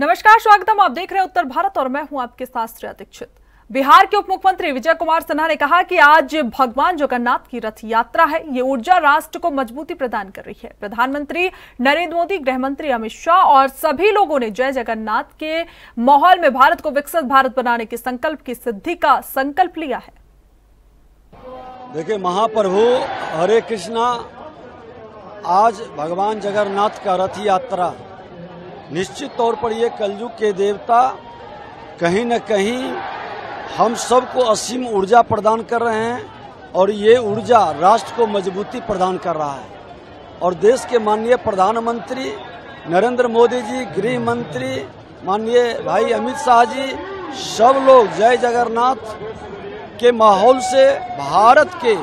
नमस्कार, स्वागतम। आप देख रहे हैं उत्तर भारत और मैं हूं आपके साथ श्रेया दीक्षित। बिहार के उप मुख्यमंत्री विजय कुमार सिन्हा ने कहा कि आज भगवान जगन्नाथ की रथ यात्रा है। ये ऊर्जा राष्ट्र को मजबूती प्रदान कर रही है। प्रधानमंत्री नरेंद्र मोदी, गृह मंत्री अमित शाह और सभी लोगों ने जय जगन्नाथ के माहौल में भारत को विकसित भारत बनाने के संकल्प की सिद्धि का संकल्प लिया है। देखिए, महाप्रभु हरे कृष्णा, आज भगवान जगन्नाथ का रथ यात्रा निश्चित तौर पर ये कलयुग के देवता कहीं न कहीं हम सबको असीम ऊर्जा प्रदान कर रहे हैं और ये ऊर्जा राष्ट्र को मजबूती प्रदान कर रहा है। और देश के माननीय प्रधानमंत्री नरेंद्र मोदी जी, गृह मंत्री माननीय भाई अमित शाह जी, सब लोग जय जगन्नाथ के माहौल से भारत के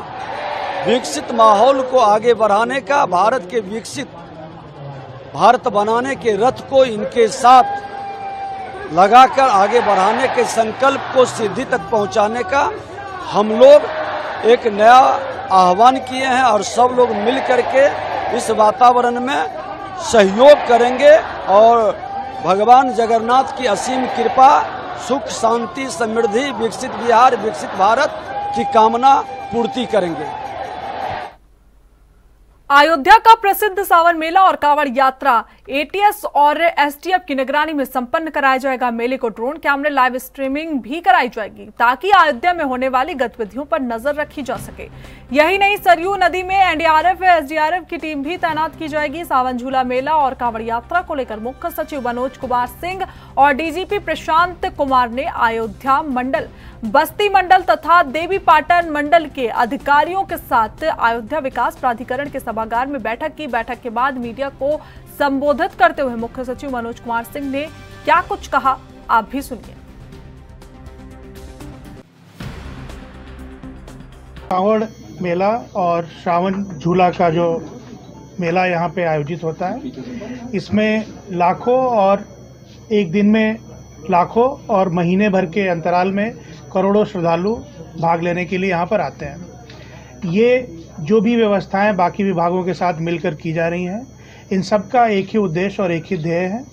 विकसित माहौल को आगे बढ़ाने का, भारत के विकसित भारत बनाने के रथ को इनके साथ लगाकर आगे बढ़ाने के संकल्प को सिद्धि तक पहुंचाने का हम लोग एक नया आह्वान किए हैं और सब लोग मिल करके इस वातावरण में सहयोग करेंगे और भगवान जगन्नाथ की असीम कृपा, सुख, शांति, समृद्धि, विकसित बिहार, विकसित भारत की कामना पूर्ति करेंगे। अयोध्या का प्रसिद्ध सावन मेला और कांवड़ यात्रा एटीएस और एसटीएफ की निगरानी में संपन्न कराया जाएगा। मेले को ड्रोन कैमरे लाइव स्ट्रीमिंग भी कराई जाएगी ताकि अयोध्या में होने वाली गतिविधियों पर नजर रखी जा सके। यही नहीं, सरयू नदी में एनडीआरएफ व एसडीआरएफ की टीम भी तैनात की जाएगी। सावन झूला मेला और कांवड़ यात्रा को लेकर मुख्य सचिव मनोज कुमार सिंह और डीजीपी प्रशांत कुमार ने अयोध्या मंडल, बस्ती मंडल तथा देवी पाटन मंडल के अधिकारियों के साथ अयोध्या विकास प्राधिकरण के सभागार में बैठक की। बैठक के बाद मीडिया को संबोधित करते हुए मुख्य सचिव मनोज कुमार सिंह ने क्या कुछ कहा, आप भी सुनिए। कांवड़ मेला और श्रावण झूला का जो मेला यहाँ पे आयोजित होता है, इसमें लाखों और एक दिन में लाखों और महीने भर के अंतराल में करोड़ों श्रद्धालु भाग लेने के लिए यहाँ पर आते हैं। ये जो भी व्यवस्थाएं बाकी विभागों के साथ मिलकर की जा रही हैं, इन सब का एक ही उद्देश्य और एक ही ध्येय है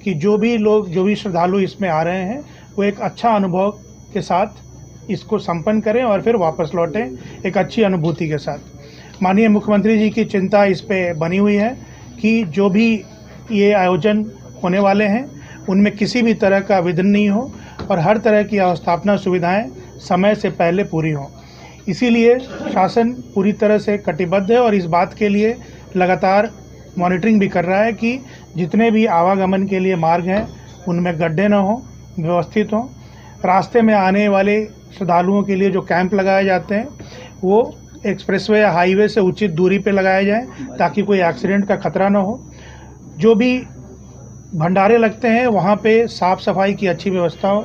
कि जो भी श्रद्धालु इसमें आ रहे हैं वो एक अच्छा अनुभव के साथ इसको संपन्न करें और फिर वापस लौटें एक अच्छी अनुभूति के साथ। माननीय मुख्यमंत्री जी की चिंता इस पे बनी हुई है कि जो भी ये आयोजन होने वाले हैं उनमें किसी भी तरह का विघ्न नहीं हो और हर तरह की अवस्थापना सुविधाएं समय से पहले पूरी हों। इसीलिए शासन पूरी तरह से कटिबद्ध है और इस बात के लिए लगातार मॉनिटरिंग भी कर रहा है कि जितने भी आवागमन के लिए मार्ग हैं उनमें गड्ढे न हों, व्यवस्थित हों। रास्ते में आने वाले श्रद्धालुओं के लिए जो कैंप लगाए जाते हैं वो एक्सप्रेसवे या हाईवे से उचित दूरी पे लगाए जाएं ताकि कोई एक्सीडेंट का खतरा न हो। जो भी भंडारे लगते हैं वहाँ पे साफ़ सफाई की अच्छी व्यवस्था हो।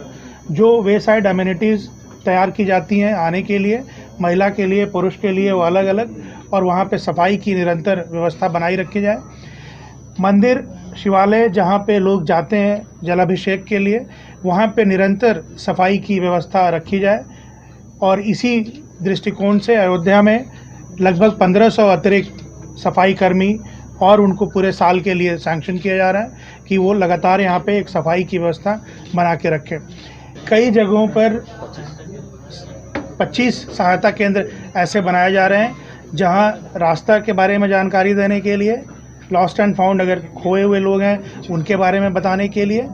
जो वे साइड अम्यूनिटीज़ तैयार की जाती हैं आने के लिए, महिला के लिए, पुरुष के लिए, वो अलग अलग, और वहाँ पे सफाई की निरंतर व्यवस्था बनाई रखी जाए। मंदिर, शिवालय जहाँ पे लोग जाते हैं जलाभिषेक के लिए, वहाँ पे निरंतर सफाई की व्यवस्था रखी जाए। और इसी दृष्टिकोण से अयोध्या में लगभग 1500 अतिरिक्त सफाई कर्मी और उनको पूरे साल के लिए सैंक्शन किया जा रहा है कि वो लगातार यहाँ पे एक सफाई की व्यवस्था बना के रखें। कई जगहों पर 25 सहायता केंद्र ऐसे बनाए जा रहे हैं जहाँ रास्ता के बारे में जानकारी देने के लिए, लॉस्ट एंड फाउंड अगर खोए हुए लोग हैं उनके बारे में बताने के लिए।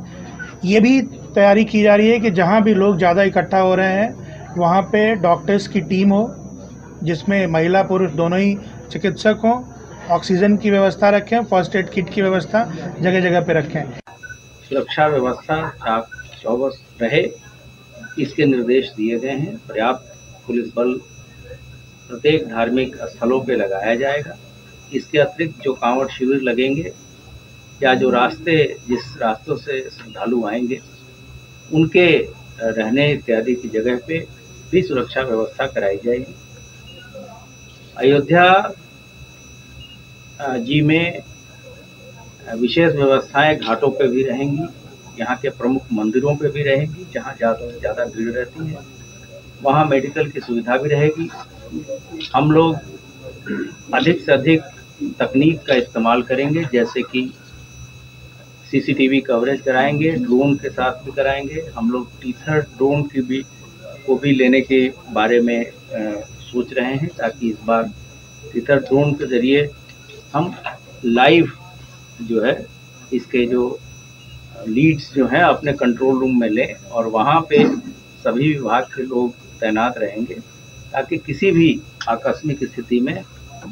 ये भी तैयारी की जा रही है कि जहाँ भी लोग ज़्यादा इकट्ठा हो रहे हैं वहाँ पे डॉक्टर्स की टीम हो जिसमें महिला पुरुष दोनों ही चिकित्सक हों, ऑक्सीजन की व्यवस्था रखें, फर्स्ट एड किट की व्यवस्था जगह जगह पे रखें। सुरक्षा व्यवस्था चाक चौबस रहे, इसके निर्देश दिए गए हैं। पर्याप्त पुलिस बल प्रत्येक धार्मिक स्थलों पे लगाया जाएगा। इसके अतिरिक्त जो कांवड़ शिविर लगेंगे या जो जिस रास्तों से श्रद्धालु आएंगे उनके रहने इत्यादि की जगह पे भी सुरक्षा व्यवस्था कराई जाएगी। अयोध्या जी में विशेष व्यवस्थाएं घाटों पे भी रहेंगी, यहाँ के प्रमुख मंदिरों पे भी रहेंगी। जहाँ ज़्यादा से ज़्यादा भीड़ रहती है वहाँ मेडिकल की सुविधा भी रहेगी। हम लोग अधिक से अधिक तकनीक का इस्तेमाल करेंगे, जैसे कि सीसीटीवी कवरेज कराएंगे, ड्रोन के साथ भी कराएंगे। हम लोग टीथर ड्रोन को भी लेने के बारे में सोच रहे हैं, ताकि इस बार टीथर ड्रोन के ज़रिए हम लाइव जो है इसके जो लीड्स जो हैं अपने कंट्रोल रूम में लें, और वहाँ पे सभी विभाग के लोग तैनात रहेंगे, ताकि किसी भी आकस्मिक स्थिति में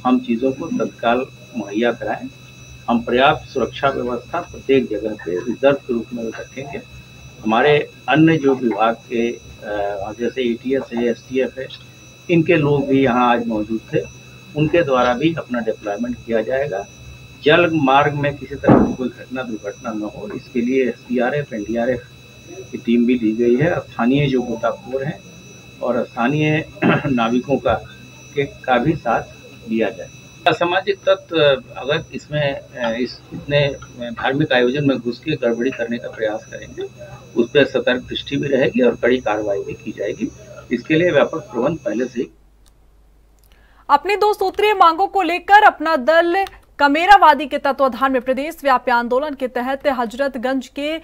हम चीज़ों को तत्काल मुहैया कराएं। हम पर्याप्त सुरक्षा व्यवस्था प्रत्येक जगह पे रिजर्व के रूप में रखेंगे। हमारे अन्य जो विभाग के जैसे ATS है, STF है, इनके लोग भी यहाँ आज मौजूद थे, उनके द्वारा भी अपना डिप्लॉयमेंट किया जाएगा। जल मार्ग में किसी तरह की कोई दुर्घटना न हो, इसके लिए SDRF NDRF की टीम भी ली गई है। स्थानीय जो गोताखोर हैं और स्थानीय नाविकों का भी साथ लिया जाए। असामाजिक तत्व अगर इसमें इतने धार्मिक आयोजन में घुस के गड़बड़ी करने का प्रयास करेंगे, उस पर सतर्क दृष्टि भी रहेगी और कड़ी कार्रवाई भी की जाएगी। इसके लिए व्यापक प्रबंध पहले से ही। अपनी 2 सूत्रीय मांगों को लेकर अपना दल कमेरावादी के तत्वाधान में प्रदेश व्यापी आंदोलन के तहत हजरतगंज के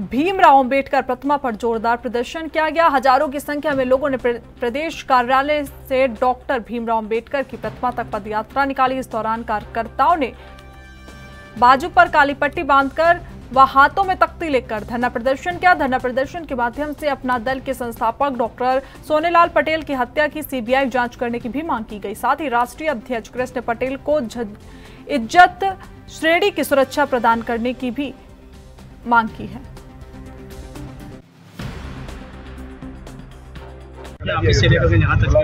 भीमराव अंबेडकर प्रतिमा पर जोरदार प्रदर्शन किया गया। हजारों की संख्या में लोगों ने प्रदेश कार्यालय से डॉक्टर भीमराव अंबेडकर की प्रतिमा तक पदयात्रा निकाली। इस दौरान कार्यकर्ताओं ने बाजू पर काली पट्टी बांधकर व हाथों में तख्ती लेकर धरना प्रदर्शन किया। धरना प्रदर्शन के माध्यम से अपना दल के संस्थापक डॉक्टर सोनेलाल पटेल की हत्या की CBI जांच करने की भी मांग की गई। साथ ही राष्ट्रीय अध्यक्ष कृष्ण पटेल को इज्जत श्रेणी की सुरक्षा प्रदान करने की भी मांग की है। आपकी से लेकर यहाँ तक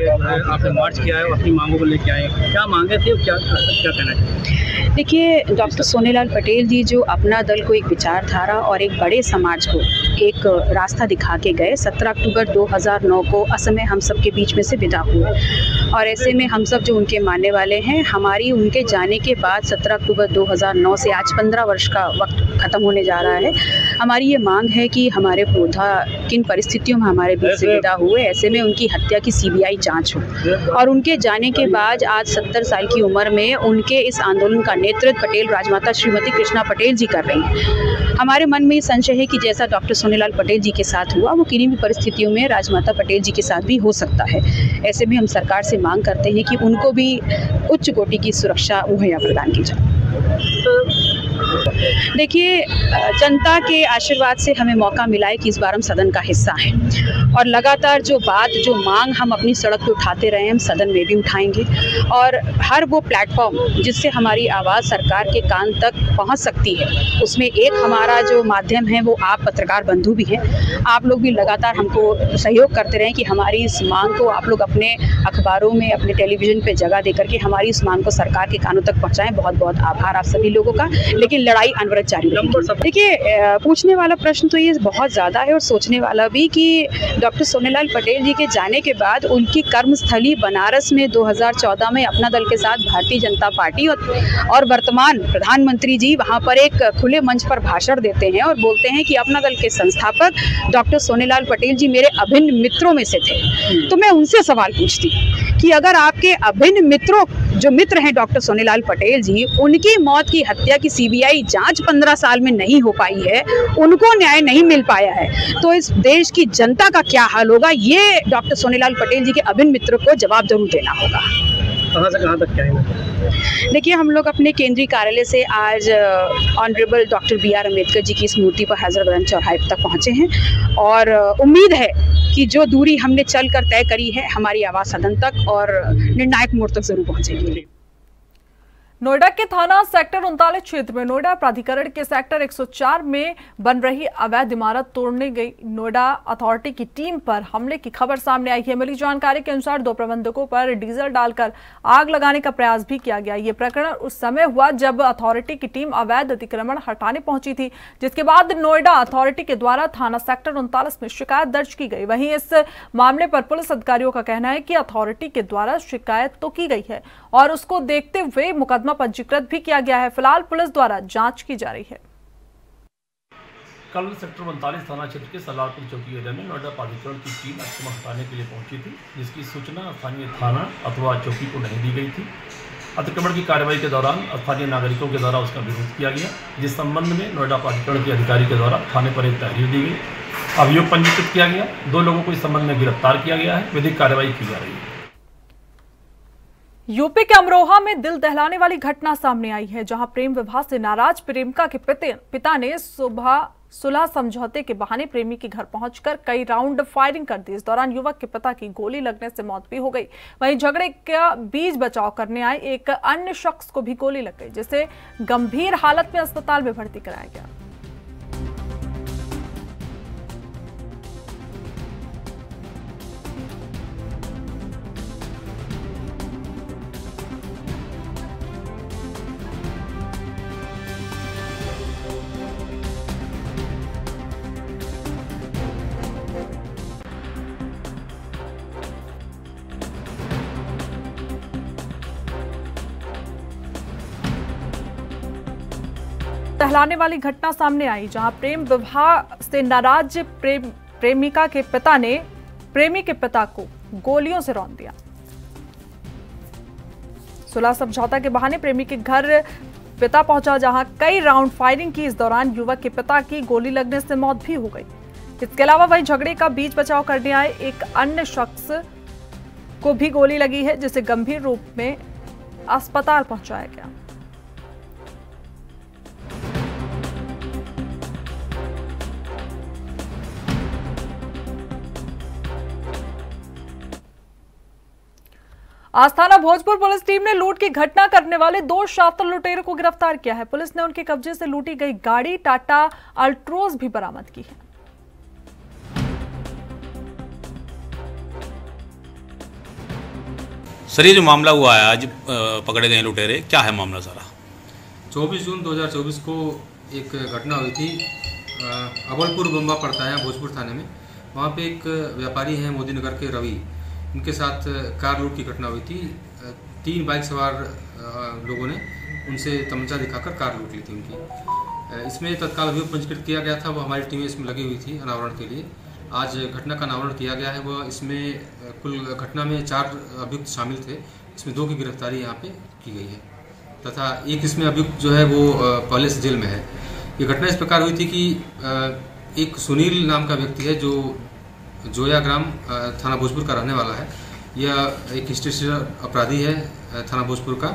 आपने मार्च किया है और अपनी मांगों को लेकर आए, क्या मांगे थे और क्या कहना है? देखिए, डॉक्टर सोनेलाल पटेल जी जो अपना दल को एक विचारधारा और एक बड़े समाज को एक रास्ता दिखा के गए, 17 अक्टूबर 2009 को असमय हम सब के बीच में से विदा हुए, और ऐसे में हम सब जो उनके मानने वाले हैं, हमारी उनके जाने के बाद 17 अक्टूबर 2009 से आज 15 वर्ष का वक्त ख़त्म होने जा रहा है। हमारी ये मांग है कि हमारे पुरोधा किन परिस्थितियों में हमारे बीच से विदा हुए, ऐसे में उनकी हत्या की CBI जांच हो, और उनके जाने के बाद आज 70 साल की उम्र में उनके इस आंदोलन का नेतृत्व पटेल राजमाता श्रीमती कृष्णा पटेल जी कर रही हैं। हमारे मन में ये संशय है कि जैसा डॉक्टर सोनेलाल पटेल जी के साथ हुआ, वो किन्हीं भी परिस्थितियों में राजमाता पटेल जी के साथ भी हो सकता है। ऐसे में हम सरकार से मांग करते हैं कि उनको भी उच्च कोटि की सुरक्षा मुहैया प्रदान की जाए। देखिए, जनता के आशीर्वाद से हमें मौका मिला है कि इस बार हम सदन का हिस्सा हैं, और लगातार जो मांग हम अपनी सड़क पे उठाते रहे हैं, हम सदन में भी उठाएंगे, और हर वो प्लेटफॉर्म जिससे हमारी आवाज़ सरकार के कान तक पहुंच सकती है, उसमें एक हमारा जो माध्यम है वो आप पत्रकार बंधु भी हैं। आप लोग भी लगातार हमको सहयोग करते रहें कि हमारी इस मांग को आप लोग अपने अखबारों में, अपने टेलीविज़न पे जगह देकर के हमारी इस मांग को सरकार के कानों तक पहुँचाएँ। बहुत बहुत आभार आप सभी लोगों का। लेकिन लड़ाई अनवरत जारी रहेगी। देखिए, पूछने वाला प्रश्न तो ये बहुत ज़्यादा है, और सोचने वाला भी कि डॉक्टर सोनेलाल पटेल जी के जाने के बाद उनकी कर्मस्थली बनारस में 2014 में अपना दल के साथ भारतीय जनता पार्टी और वर्तमान प्रधानमंत्री जी वहाँ पर एक खुले मंच पर भाषण देते हैं और बोलते हैं कि अपना दल के संस्थापक डॉक्टर सोनेलाल पटेल जी मेरे अभिन्न मित्रों में से थे। तो मैं उनसे सवाल पूछती कि अगर आपके अभिन्न मित्रों, जो मित्र हैं डॉक्टर सोनेलाल पटेल जी, उनकी मौत की हत्या की CBI जांच 15 साल में नहीं हो पाई है, उनको न्याय नहीं मिल पाया है, तो इस देश की जनता का क्या हाल होगा, ये डॉक्टर सोनेलाल पटेल जी के अभिन्न मित्रों को जवाब जरूर देना होगा। कहाँ से कहाँ तक जाएंगे? देखिए, हम लोग अपने केंद्रीय कार्यालय से आज honourable doctor BR Ambedkar ji की स्मृति पर हजरतगंज चौराहे तक पहुँचे हैं, और उम्मीद है कि जो दूरी हमने चलकर तय करी है, हमारी आवाज़ सदन तक और निर्णायक मोड़ तक जरूर पहुँचेगी। नोएडा के थाना सेक्टर 39 क्षेत्र में नोएडा प्राधिकरण के सेक्टर 104 में बन रही अवैध इमारत तोड़ने गई नोएडा अथॉरिटी की टीम पर हमले की खबर सामने आई है। मिली जानकारी के अनुसार 2 प्रबंधकों पर डीजल डालकर आग लगाने का प्रयास भी किया गया। ये प्रकरण उस समय हुआ जब अथॉरिटी की टीम अवैध अतिक्रमण हटाने पहुंची थी, जिसके बाद नोएडा अथॉरिटी के द्वारा थाना सेक्टर 39 में शिकायत दर्ज की गई। वहीं इस मामले पर पुलिस अधिकारियों का कहना है कि अथॉरिटी के द्वारा शिकायत तो की गई है और उसको देखते हुए मुकदमा पंजीकृत भी किया गया है। फिलहाल पुलिस द्वारा जांच की जा रही है। कल सेक्टर 39 थाना क्षेत्र के सलारपुर चौकी एरिया में नोएडा प्राधिकरण की टीम अतिक्रमण हटाने के लिए पहुंची थी, जिसकी सूचना स्थानीय थाना अथवा चौकी को नहीं दी गई थी। अतिक्रमण की कार्रवाई के दौरान स्थानीय नागरिकों के द्वारा उसका विरोध किया गया, जिस संबंध में नोएडा प्राधिकरण के अधिकारी के द्वारा थाने पर एक तहरीर दी गई, अभियोग पंजीकृत किया गया, 2 लोगों को इस संबंध में गिरफ्तार किया गया है, विधिक कार्रवाई की जा रही है। यूपी के अमरोहा में दिल दहलाने वाली घटना सामने आई है, जहां प्रेम विवाह से नाराज प्रेमिका के पिता ने सुलह समझौते के बहाने प्रेमी के घर पहुंचकर कई राउंड फायरिंग कर दी। इस दौरान युवक के पिता की गोली लगने से मौत भी हो गई। वहीं झगड़े का बीच बचाव करने आए एक अन्य शख्स को भी गोली लग गई, जिसे गंभीर हालत में अस्पताल में भर्ती कराया गया। दहलाने वाली घटना सामने आई, जहां प्रेम विवाह से नाराज प्रेमिका के पिता ने प्रेमी के पिता को गोलियों से रौंद दिया। सुलह समझौता के बहाने प्रेमी के घर पिता पहुंचा, जहां कई राउंड फायरिंग की। इस दौरान युवक के पिता की गोली लगने से मौत भी हो गई। इसके अलावा वहीं झगड़े का बीच बचाव करने आए एक अन्य शख्स को भी गोली लगी है, जिसे गंभीर रूप में अस्पताल पहुंचाया गया। आज थाना भोजपुर पुलिस टीम ने लूट की घटना करने वाले 2 शातिर लुटेरों को गिरफ्तार किया है। पुलिस ने उनके कब्जे से लूटी गई गाड़ी टाटा अल्ट्रोज भी बरामद की है। सर, ये जो मामला हुआ है, आज पकड़े गए लुटेरे, क्या है मामला सारा? 24 जून 2024 को एक घटना हुई थी। अबलपुर बम्बा पड़ता है भोजपुर थाने में। वहाँ पे एक व्यापारी हैं मोदी नगर के रवि, उनके साथ कार लूट की घटना हुई थी। 3 बाइक सवार लोगों ने उनसे तमंचा दिखाकर कार लूट ली थी उनकी। इसमें तत्काल अभियोग पंजीकृत किया गया था। वो हमारी टीमें इसमें लगी हुई थी अनावरण के लिए। आज घटना का अनावरण किया गया है। वह इसमें कुल घटना में 4 अभियुक्त शामिल थे। इसमें 2 की गिरफ्तारी यहाँ पे की गई है तथा एक इसमें अभियुक्त जो है वो पहले से जेल में है। ये घटना इस प्रकार हुई थी कि एक सुनील नाम का व्यक्ति है जो जोया ग्राम थाना भोजपुर का रहने वाला है। यह एक इंस्टीट्यूशनल अपराधी है थाना भोजपुर का,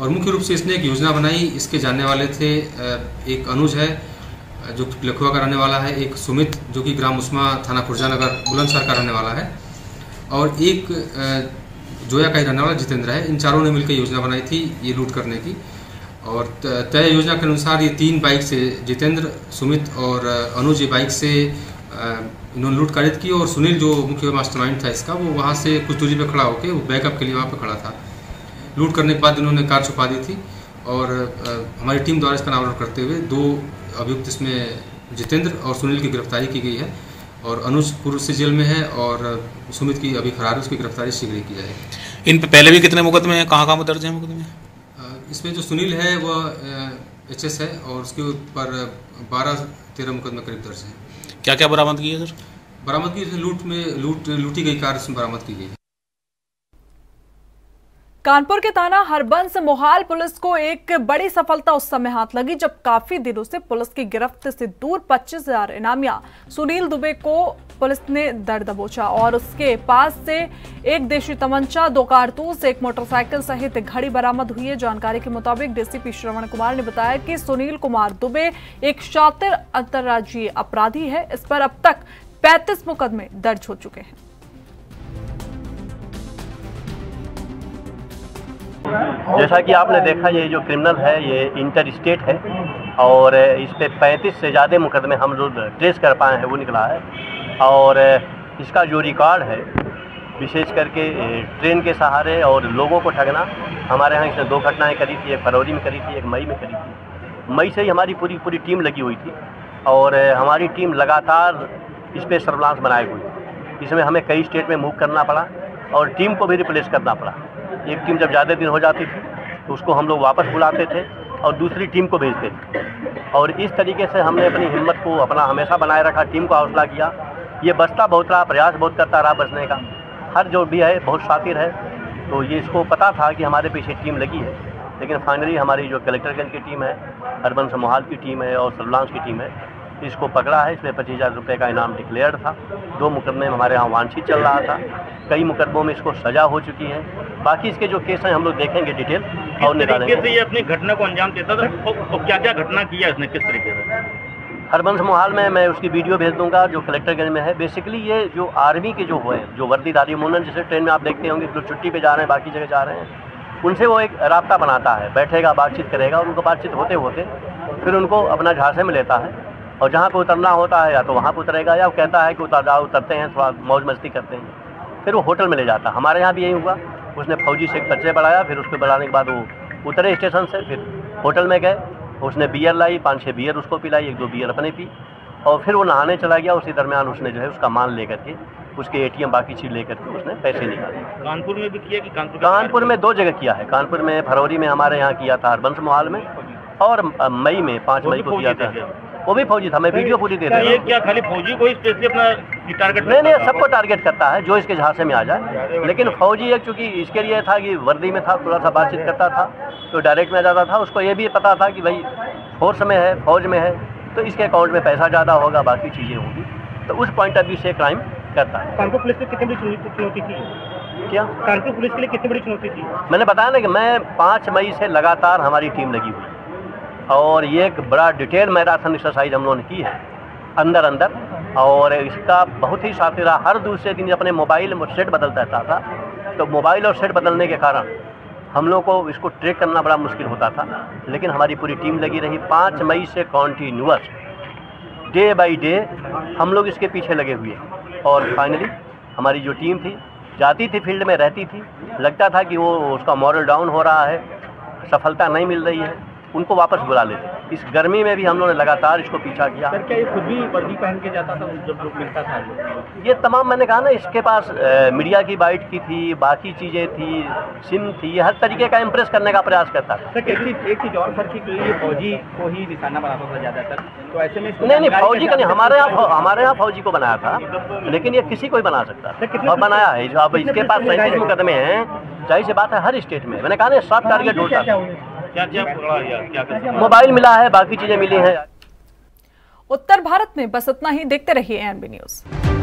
और मुख्य रूप से इसने एक योजना बनाई। इसके जानने वाले थे एक अनुज है जो लखुआ का रहने वाला है, एक सुमित जो कि ग्राम उस्मा थाना खुर्जानगर बुलंदशहर का रहने वाला है, और एक जोया का ही रहने वाला जितेंद्र है। इन चारों ने मिलकर योजना बनाई थी ये लूट करने की, और तय योजना के अनुसार ये 3 बाइक से जितेंद्र, सुमित और अनुज ये बाइक से इन्होंने लूट कारित की। और सुनील जो मुख्य मास्टरमाइंड था इसका, वो वहाँ से कुछ दूरी पे खड़ा होकर वो बैकअप के लिए वहाँ पे खड़ा था। लूट करने के बाद इन्होंने कार छुपा दी थी, और हमारी टीम द्वारा इसका अनावरण करते हुए 2 अभियुक्त इसमें जितेंद्र और सुनील की गिरफ्तारी की गई है, और अनुज पूर्व से जेल में है, और सुमित की अभी फरार है, उसकी गिरफ्तारी शीघ्र ही की जाएगी। इन पे पहले भी कितने मुकदमे हैं, कहाँ दर्ज हैं मुकदमे? इसमें जो सुनील है वह HS है, और उसके ऊपर 12-13 मुकदमे करीब दर्ज हैं। क्या क्या बरामद की है सर? बरामदगी लूटी गई कार इसमें बरामद की गई है। कानपुर के थाना हरबंस मोहाल पुलिस को एक बड़ी सफलता उस समय हाथ लगी जब काफी दिनों से पुलिस की गिरफ्त से दूर 25,000 इनामिया सुनील दुबे को पुलिस ने दर दबोचा, और उसके पास से एक देशी तमंचा, 2 कारतूस, एक मोटरसाइकिल सहित घड़ी बरामद हुई है। जानकारी के मुताबिक DCP श्रवण कुमार ने बताया कि सुनील कुमार दुबे एक शातिर अंतर्राज्यीय अपराधी है। इस पर अब तक 35 मुकदमे दर्ज हो चुके हैं। जैसा कि आपने देखा, ये जो क्रिमिनल है ये इंटर स्टेट है, और इस पे 35 से ज़्यादा मुकदमे हम लोग ट्रेस कर पाए हैं, वो निकला है। और इसका जो रिकॉर्ड है, विशेष करके ट्रेन के सहारे और लोगों को ठगना, हमारे यहाँ इसने 2 घटनाएं करी थी। एक फरवरी में करी थी, एक मई में करी थी। मई से ही हमारी पूरी टीम लगी हुई थी, और हमारी टीम लगातार इस पर सर्विलांस बनाई हुई। इसमें हमें कई स्टेट में मूव करना पड़ा, और टीम को भी रिप्लेस करना पड़ा। एक टीम जब ज़्यादा दिन हो जाती थी तो उसको हम लोग वापस बुलाते थे और दूसरी टीम को भेजते थे, और इस तरीके से हमने अपनी हिम्मत को अपना हमेशा बनाए रखा, टीम को हौसला किया। ये बचता बहुत रहा, प्रयास बहुत करता रहा बचने का। हर जो भी है बहुत शातिर है, तो ये इसको पता था कि हमारे पीछे टीम लगी है, लेकिन फाइनली हमारी जो कलेक्टरगंज की टीम है, हरबंस मोहाल की टीम है और सर्विलांस की टीम है, इसको पकड़ा है। इसमें 25,000 रुपये का इनाम डिक्लेयर था। 2 मुकदमे में हमारे यहाँ वांछित चल रहा था, कई मुकदमों में इसको सज़ा हो चुकी है। बाकी इसके जो केस हैं हम लोग देखेंगे डिटेल और निकालेंगे। किस तरीके से ये अपनी घटना को अंजाम देता था और क्या क्या घटना किया इसने, किस तरीके से? हरबंस मोहाल में मैं उसकी वीडियो भेज दूंगा जो कलेक्टरगंज में है। बेसिकली ये जो आर्मी के जो हुए जो वर्दीधारी मुनन, जैसे ट्रेन में आप देखते होंगे जो छुट्टी पे जा रहे हैं, बाकी जगह जा रहे हैं, उनसे वो एक राब्ता बनाता है, बैठेगा, बातचीत करेगा और उनको बातचीत होते होते फिर उनको अपना झांसे में लेता है और जहाँ पे उतरना होता है या तो वहाँ पर उतरेगा या वो कहता है कि उतर जाओ, उतरते हैं, थोड़ा मौज मस्ती करते हैं, फिर वो होटल में ले जाता है। हमारे यहाँ भी यही हुआ, उसने फौजी से एक परिचय बढ़ाया, फिर उसको बढ़ाने के बाद वो उतरे स्टेशन से, फिर होटल में गए, उसने बियर लाई, 5-6 बियर उसको पिलाई, 1-2 बियर अपने पी और फिर वो नहाने चला गया। उसी दरमियान उसने जो है उसका माल लेकर के, उसके ATM बाकी चीज़ लेकर के उसने पैसे निकाले। कानपुर में भी किया कि कानपुर में 2 जगह किया है। कानपुर में फरवरी में हमारे यहाँ किया था हरबंस मोहाल में, और मई में 5 मई को किया था। वो भी फौजी था, मैं वीडियो पूरी दे रहा हूँ। ये क्या खाली फौजी को स्पेशली अपना टारगेट? नहीं, सबको टारगेट करता है जो इसके झांसे में आ जाए, लेकिन फौजी एक चूँकि इसके लिए था कि वर्दी में था, थोड़ा सा बातचीत करता था तो डायरेक्ट में आ जाता था। उसको ये भी पता था कि भाई फोर्स में है, फौज में है, तो इसके अकाउंट में पैसा ज़्यादा होगा, बाकी चीज़ें होंगी, तो उस पॉइंट ऑफ व्यू से क्राइम करता है। कानपुर पुलिस के कितनी बड़ी चुनौती थी? क्या कानपुर पुलिस के लिए कितनी बड़ी चुनौती थी? मैंने बताया ना कि मैं 5 मई से लगातार हमारी टीम लगी हुई और ये एक बड़ा डिटेल मैराथन एक्सरसाइज हम लोगों ने की है अंदर, और इसका बहुत ही साथी रहा। हर दूसरे दिन अपने मोबाइल में सेट बदलता रहता था, तो मोबाइल और सेट बदलने के कारण हम लोग को इसको ट्रैक करना बड़ा मुश्किल होता था, लेकिन हमारी पूरी टीम लगी रही। 5 मई से कॉन्टीन्यूअस डे बाई डे हम लोग इसके पीछे लगे हुए, और फाइनली हमारी जो टीम थी जाती थी फील्ड में, रहती थी, लगता था कि वो उसका मॉरल डाउन हो रहा है, सफलता नहीं मिल रही है, उनको वापस बुला लेते। इस गर्मी में भी हम लोगों ने लगातार इसको पीछा किया। सर क्या ये खुद भी वर्दी पहन के जाता था जब लोग मिलता था? ये तमाम, मैंने कहा ना, इसके पास मीडिया की बाइट की थी, बाकी चीज़ें थी, सिम थी, हर तरीके का इम्प्रेस करने का प्रयास करता था। सर एक चीज़ और सर की, ये फौजी को ही निशाना बनाता था ज़्यादातर, तो ऐसे में नहीं फौजी का नहीं, हमारे यहाँ फौजी को बनाया था, लेकिन ये किसी को ही बना सकता था और बनाया है। जो अब इसके पास 37 मुकदमे हैं, जाहिर सी बात है हर स्टेट में, मैंने कहा ना, 7 टारगेट होता था। क्या मोबाइल मिला है, बाकी चीजें मिली हैं। उत्तर भारत में बस इतना ही। देखते रहिए ANB न्यूज़।